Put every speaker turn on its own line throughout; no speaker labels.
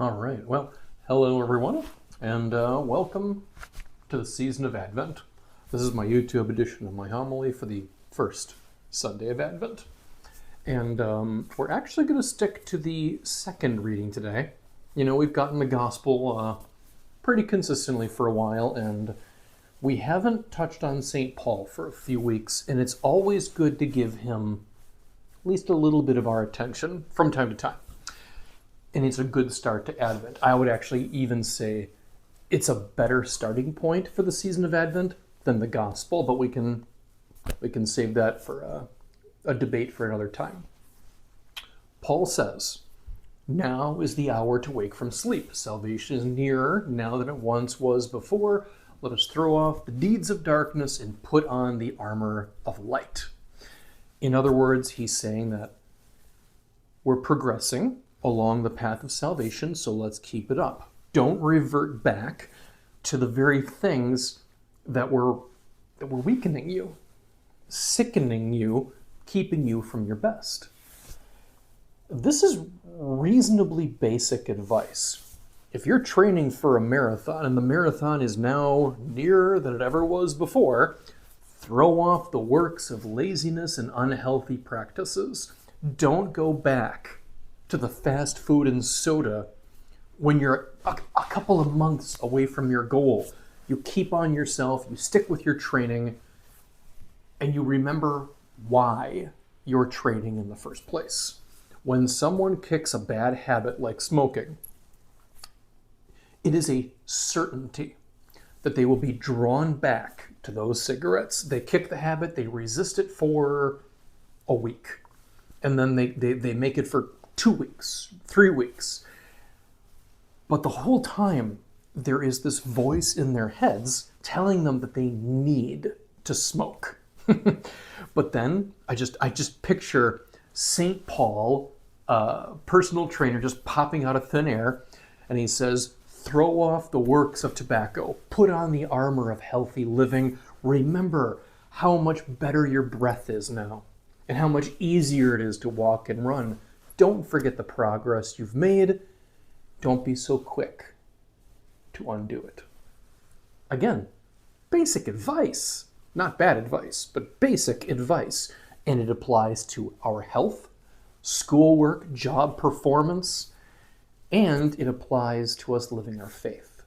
All right. Well, hello everyone, and welcome to the season of Advent. This is my YouTube edition of my homily for the first Sunday of Advent. And we're actually going to stick to the second reading today. You know, we've gotten the gospel pretty consistently for a while, and we haven't touched on St. Paul for a few weeks, and it's always good to give him at least a little bit of our attention from time to time. And it's a good start to Advent. I would actually even say it's a better starting point for the season of Advent than the gospel, but we can save that for a debate for another time. Paul says, "Now is the hour to wake from sleep. Salvation is nearer now than it once was before. Let us throw off the deeds of darkness and put on the armor of light." In other words, he's saying that we're progressing along the path of salvation, so let's keep it up. Don't revert back to the very things that were weakening you, sickening you, keeping you from your best. This is reasonably basic advice. If you're training for a marathon and the marathon is now nearer than it ever was before, throw off the works of laziness and unhealthy practices. Don't go back to the fast food and soda when you're a couple of months away from your goal. You keep on yourself, you stick with your training, and you remember why you're training in the first place. When someone kicks a bad habit like smoking, it is a certainty that they will be drawn back to those cigarettes. They kick the habit, they resist it for a week, and then they make it for 2 weeks, 3 weeks. But the whole time, there is this voice in their heads telling them that they need to smoke. But then I just picture St. Paul, personal trainer, just popping out of thin air, and he says, "Throw off the works of tobacco, put on the armor of healthy living. Remember how much better your breath is now, and how much easier it is to walk and run. Don't forget the progress you've made. Don't be so quick to undo it." Again, basic advice. Not bad advice, but basic advice. And it applies to our health, schoolwork, job performance, and it applies to us living our faith.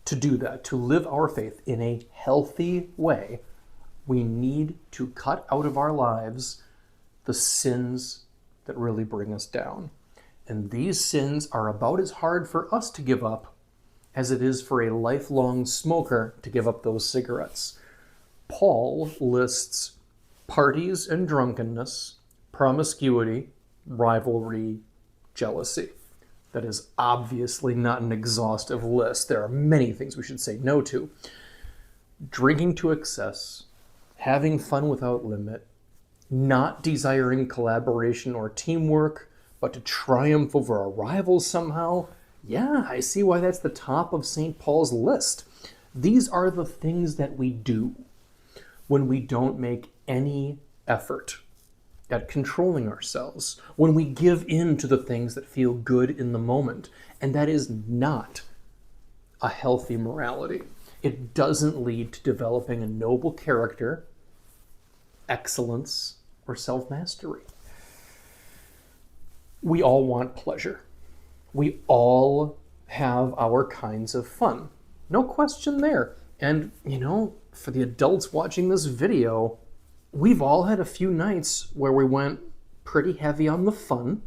To do that, to live our faith in a healthy way, we need to cut out of our lives the sins that really bring us down. And these sins are about as hard for us to give up as it is for a lifelong smoker to give up those cigarettes. Paul lists parties and drunkenness, promiscuity, rivalry, jealousy. That is obviously not an exhaustive list. There are many things we should say no to. Drinking to excess, having fun without limit, not desiring collaboration or teamwork, but to triumph over a rival somehow. Yeah, I see why that's the top of St. Paul's list. These are the things that we do when we don't make any effort at controlling ourselves, when we give in to the things that feel good in the moment. And that is not a healthy morality. It doesn't lead to developing a noble character, excellence, or self-mastery. We all want pleasure. We all have our kinds of fun. No question there. And, you know, for the adults watching this video, we've all had a few nights where we went pretty heavy on the fun.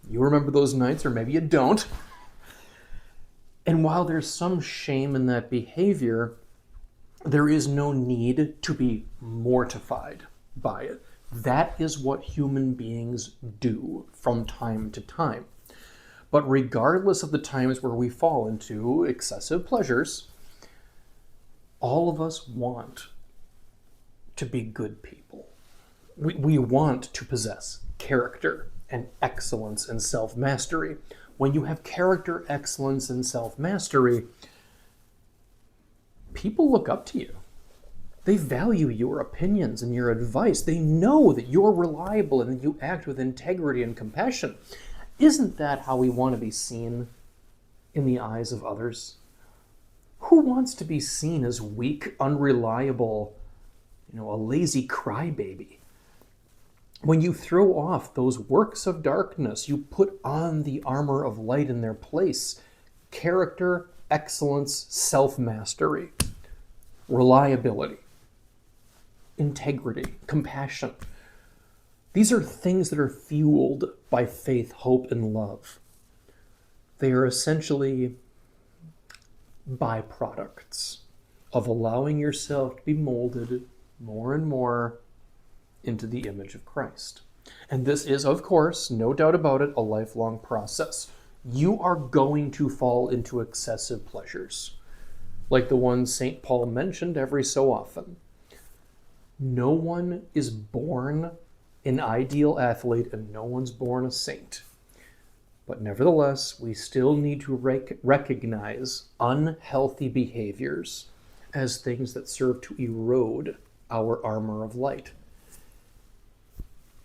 You remember those nights, or maybe you don't. And while there's some shame in that behavior, there is no need to be mortified by it. That is what human beings do from time to time. But regardless of the times where we fall into excessive pleasures, all of us want to be good people. We want to possess character and excellence and self-mastery. When you have character, excellence, and self-mastery, people look up to you. They value your opinions and your advice. They know that you're reliable and that you act with integrity and compassion. Isn't that how we want to be seen in the eyes of others? Who wants to be seen as weak, unreliable, a lazy crybaby? When you throw off those works of darkness, you put on the armor of light in their place. Character, excellence, self-mastery, reliability, integrity, compassion. These are things that are fueled by faith, hope, and love. They are essentially byproducts of allowing yourself to be molded more and more into the image of Christ. And this is, of course, no doubt about it, a lifelong process. You are going to fall into excessive pleasures, like the ones St. Paul mentioned every so often. No one is born an ideal athlete, and no one's born a saint. But nevertheless, we still need to recognize unhealthy behaviors as things that serve to erode our armor of light.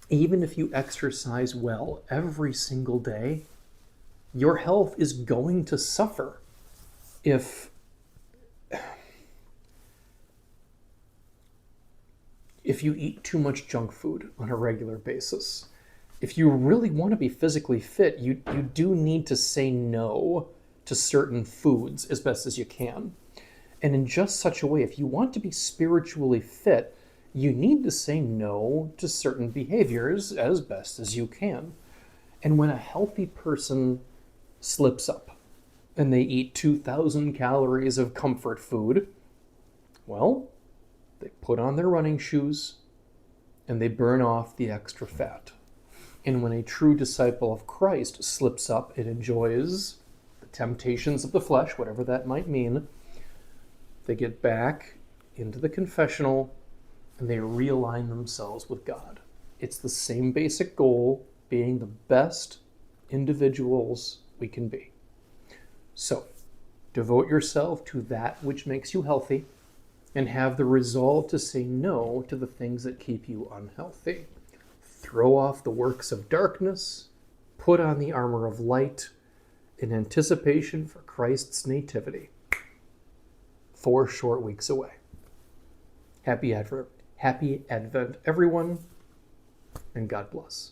Even if you exercise well every single day, your health is going to suffer if you eat too much junk food on a regular basis. If you really want to be physically fit, you do need to say no to certain foods as best as you can. And in just such a way, if you want to be spiritually fit, you need to say no to certain behaviors as best as you can. And when a healthy person slips up and they eat 2,000 calories of comfort food, well, they put on their running shoes and they burn off the extra fat. And when a true disciple of Christ slips up and enjoys the temptations of the flesh, whatever that might mean, they get back into the confessional and they realign themselves with God. It's the same basic goal, being the best individuals we can be. So, devote yourself to that which makes you healthy and have the resolve to say no to the things that keep you unhealthy. Throw off the works of darkness, put on the armor of light in anticipation for Christ's nativity. 4 short weeks away. Happy Advent, everyone, and God bless.